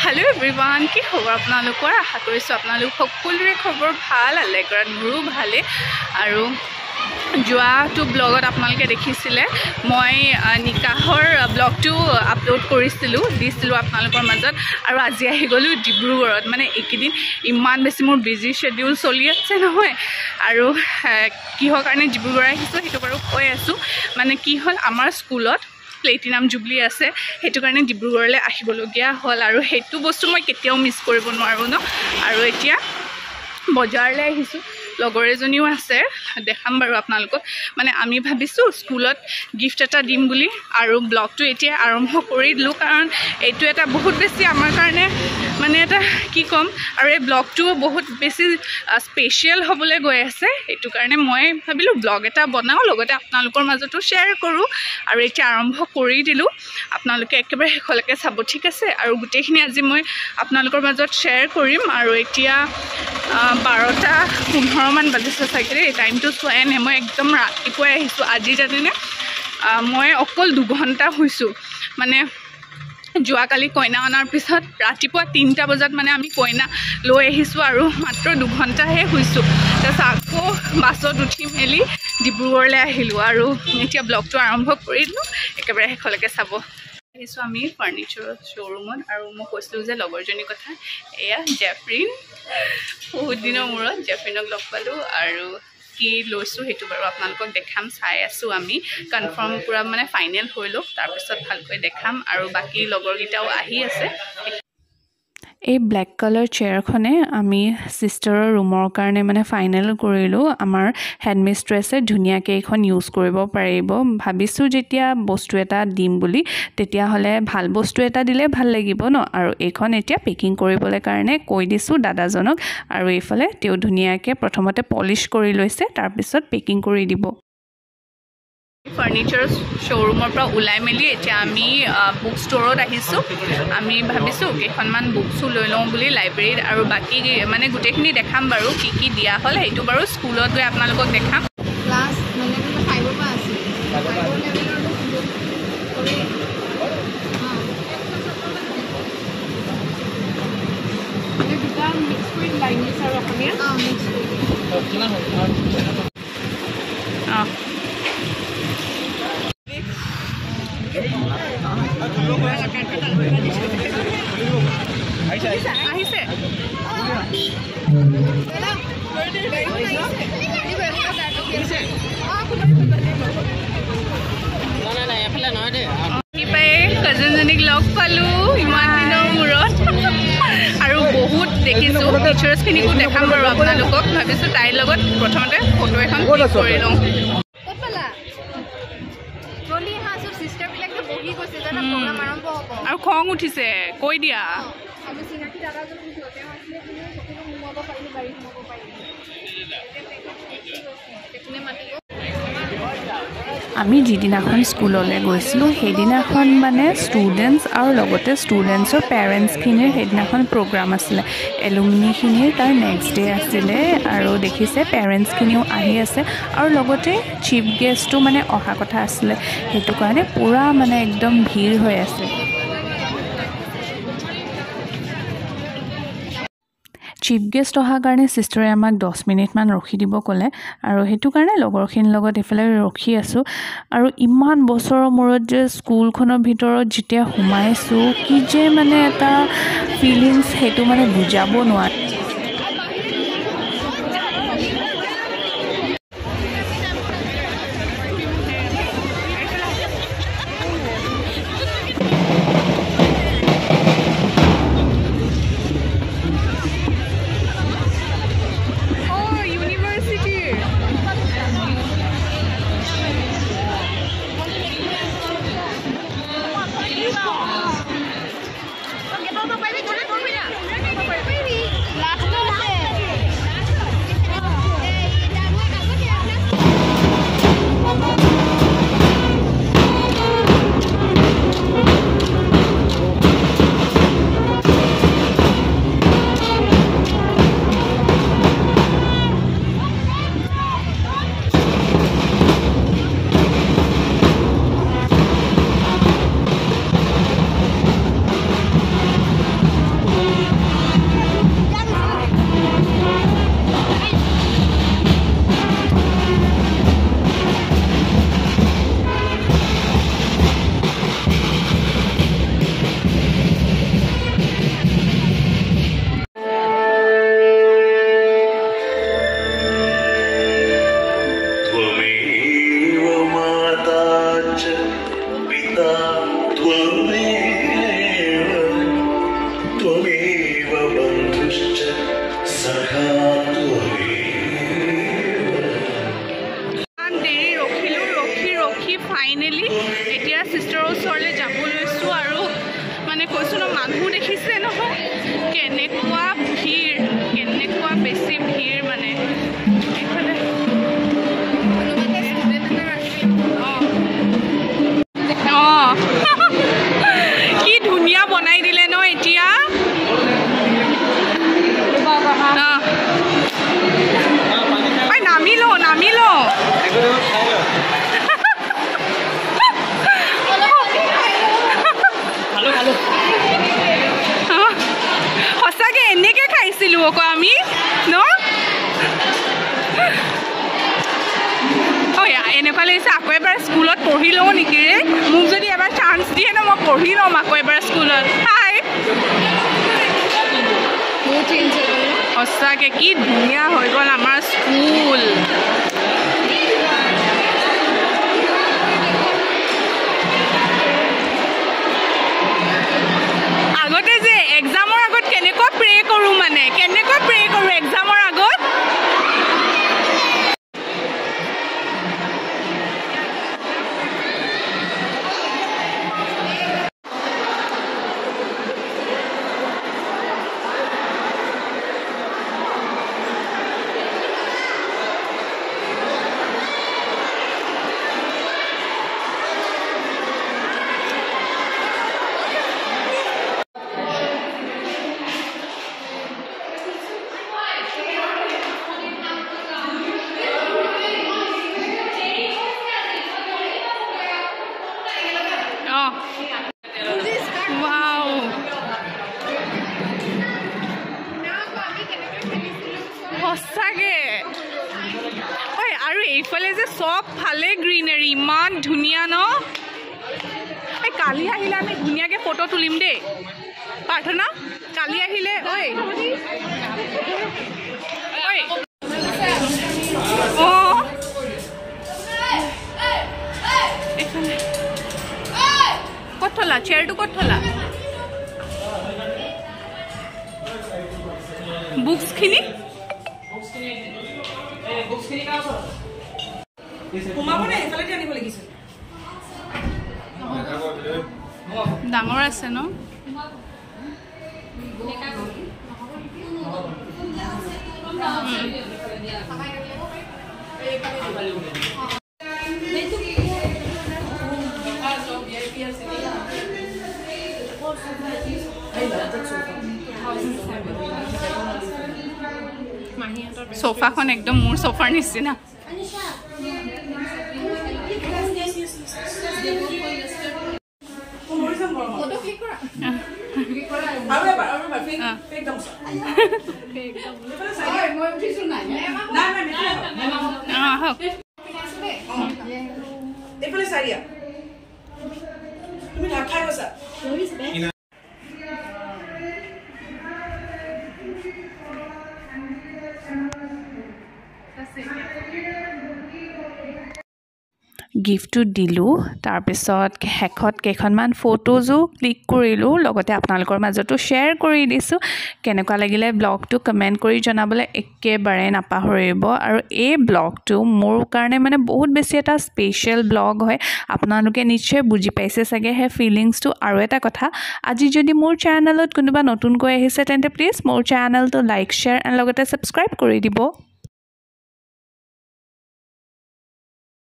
hello everyone কি খবৰ আপোনালোকৰ আশা কৰিছো আপোনালোক সকলোৰে খবৰ ভাল আলেগৰাত মোৰো ভালে আৰু যোৱাটো ব্লগত আপোনালোকে দেখিছিলে মই নিকাহৰ ব্লগটো আপলোড কৰিছিলো দিছিলো আপোনালোকৰ মাজত আৰু আজি আহি গলো ডিব্ৰুগড়ত মানে এইকেদিন ইমান বেছি মোৰ বিজি শেডিউল চলি আছে নহয় আৰু কিহৰ কাৰণে ডিব্ৰুগড় আহিছো হেতু বাৰু কৈ আছো মানে কি হল আমাৰ স্কুলত প্লেটিনাম জুবলি আছে হেতু কাৰণে ডিব্ৰুগড়লৈ আহিবলগিয়া হল আৰু হেতু বস্তু মই কেতিয়াও মিস কৰিব নোৱাৰো ন আৰু এতিয়া বজাৰলৈ আহিছো লগৰ এজনীও আছে দেখাম বাৰু আপোনালোকক মানে আমি ভাবিছো স্কুলত গিফট এটা দিম বুলি আৰু ব্লগটো এতিয়া আৰম্ভ কৰি দিলো কাৰণ এইটো এটা বহুত বেছি আমাৰ কাৰণে মানে এটা কি কম আৰু এই ব্লগটো বহুত বেছি স্পেশাল হ'বলৈ গৈ আছে এইটো কাৰণে মই ভাবিলো ব্লগ এটা বনাও লগতে আপোনালোকৰ মাজতো শেয়াৰ কৰো আৰু এতিয়া আৰম্ভ কৰি দিলো আপোনালোকে একেবাৰে শেষলৈকে চাব ঠিক আছে আৰু গোটেইখিনি আজি মই আপোনালোকৰ মাজত শেয়াৰ কৰিম আৰু এতিয়া 12:15 মান বাজিছে চাগে এই টাইমটো চোৱাই নাই মই একদম ৰাতিপুৱাই আহিছো আজি জানেনে মই অকল 2 ঘণ্টা শুইছো মানে যোৱাকালি কইনা অনাৰ পিছত ৰাতিপুৱা 3টা বজাত মানে আমি কইনা লৈ আহিছো আৰু মাত্ৰ 2 ঘণ্টাহে শুইছো তাৰপিছত আকৌ বাছত উঠি মেলি ডিব্ৰুগড়লৈ আহিলো আৰু এতিয়া ব্লগটো আৰম্ভ কৰি দিলো একেবাৰে শেষলৈকে চাব আহিছো আমি ফাৰ্নিচাৰ শ্ব'ৰুমত আৰু মই কৈছিলো যে লগৰজনীৰ কথা এয়া জেফ্ৰিন বহুত দিনৰ মূৰত জেফ্ৰিনক লগ পালো আৰু কি লৈছো হেতু বাৰু আপোনালোকক দেখাম চাই আছো আমি কনফাৰ্ম পুৰা মানে ফাইনেল হৈ লওক তাৰ পিছত ভালকৈ দেখাম আৰু বাকি লগৰগিটাও আহি আছে এই ব্ল্যাক কালাৰ চেয়াৰখনে আমি সিস্টাৰৰ ৰুমৰ কাৰণে মানে ফাইনেল কৰিলো আমাৰ হেডমিস্ট্ৰেছে ধুনিয়াকৈ এখন ইউজ কৰিব পাৰিব ভাবিছো যেতিয়া বস্তু এটা দিম বুলি তেতিয়া হলে ভাল বস্তু এটা দিলে ভাল লাগিব ন আৰু এইখন এতিয়া পেকিং কৰিবলৈ কাৰণে কৈ দিছো দাদাজনক আৰু এইফালে তেও ধুনিয়াকৈ প্ৰথমতে পলিশ কৰি লৈছে তাৰ পিছত পেকিং কৰি দিব ফাৰ্নিচাৰ শ্ব'ৰুমৰ পৰা ওলাই মেলি এতিয়া আমি বুক ষ্ট'ৰত আহিছো আমি ভাবিছো কেইখনমান বুকছো লৈ লওঁ বুলি লাইব্ৰেৰীত আৰু বাকি মানে গোটেইখিনি দেখাম বাৰু কি কি দিয়া হ'ল হেতু বাৰু স্কুলত গৈ আপোনালোকক দেখাম ক্লাছ মানে 5 পৰা আছে 5 লেভেলৰ মানে দুটা মিক্স কৰি লাইনিছ আৰু অসমীয়া মিক্স কৰি আহিছে কাজিনজনীক লগ পালো ইমান দিনৰ মূৰত আৰু বহুত দেখিছো টিচাৰ্ছখিনিকো দেখাম বাৰু আপোনালোকক ভাবিছো তাইৰ লগত প্ৰথমতে ফটো এখন ক্লিক কৰি লওঁ আৰু খং উঠিছে কৈ দিয়া আমি যিদিনাখন স্কুললৈ গৈছিলোঁ সেইদিনাখন মানে ষ্টুডেণ্টছ আৰু লগতে ষ্টুডেণ্টছৰ পেৰেণ্টছখিনিৰ সেইদিনাখন প্ৰগ্ৰাম আছিলে এলুমিনিখিনিৰ তাৰ নেক্সট ডে আছিলে আৰু দেখিছে পেৰেণ্টছখিনিও আহি আছে আৰু লগতে চিফ গেষ্টটো মানে অহা কথা আছিলে সেইটো কাৰণে পুৰা মানে একদম ভিৰ হৈ আছে চিফ গেষ্ট অহাৰ কাৰণে সিস্টাৰে আমাক 10 মিনিটমান ৰখি দিব ক'লে আৰু হেতু কাৰণে লগৰখিনিৰ লগত এফালে ৰখি আছো আৰু ইমান বছৰৰ মূৰত যে স্কুলখনৰ ভিতৰত যেতিয়া সোমাইছো কি যে মানে এটা ফিলিংছ হেতু মানে বুজাব নোৱাৰি কেনেকুৱা ভিৰ কেনেকুৱা বেছি ভিৰ মানে এইফালে কি ধুনীয়া বনাই দিলে ন এতিয়া নামি ল সঁচাকে এনেকে খাইছিলো আকৌ আমি ন এনেকুৱা লাগিছে আকৌ এবাৰ স্কুলত পঢ়ি লওঁ নেকি ৰে মোক যদি এবাৰ চান্স দিয়ে ন মই পঢ়ি ল'ম আকৌ এবাৰ স্কুলত হাই সঁচাকে কি ধুনীয়া হৈ গ'ল আমাৰ স্কুল আগতে যে এক্সামৰ আগত কেনেকুৱা প্ৰে কৰোঁ মানে কেনেকুৱা প্ৰে কৰোঁ এক্সামৰ আগত সঁচাকে ঐ আৰু এইফালে যে চব ফালে গ্ৰীনাৰী ইমান ধুনীয়া ন এই কালি আহিলে আমি ধুনীয়াকৈ ফটো তুলিম দেই প্ৰাৰ্থনা কালি আহিলে ঐ অঁ ক'ত থলা চেয়াৰটো ক'ত থলা বুকছখিনি ডাঙৰ আছে ন সোফাখন একদম মোৰ সোফাৰ নিচিনা গিফ্টটো দিলোঁ তাৰপিছত শেষত কেইখনমান ফটোজো ক্লিক কৰিলোঁ লগতে আপোনালোকৰ মাজতো শ্বেয়াৰ কৰি দিছোঁ কেনেকুৱা লাগিলে ব্লগটো কমেণ্ট কৰি জনাবলৈ একেবাৰে নাপাহৰিব আৰু এই ব্লগটো মোৰ কাৰণে মানে বহুত বেছি এটা স্পেচিয়েল ব্লগ হয় আপোনালোকে নিশ্চয় বুজি পাইছে চাগে সেই ফিলিংছটো আৰু এটা কথা আজি যদি মোৰ চেনেলত কোনোবা নতুনকৈ আহিছে তেন্তে প্লিজ মোৰ চেনেলটো লাইক শ্বেয়াৰ এণ্ড লগতে ছাবস্ক্ৰাইব কৰি দিব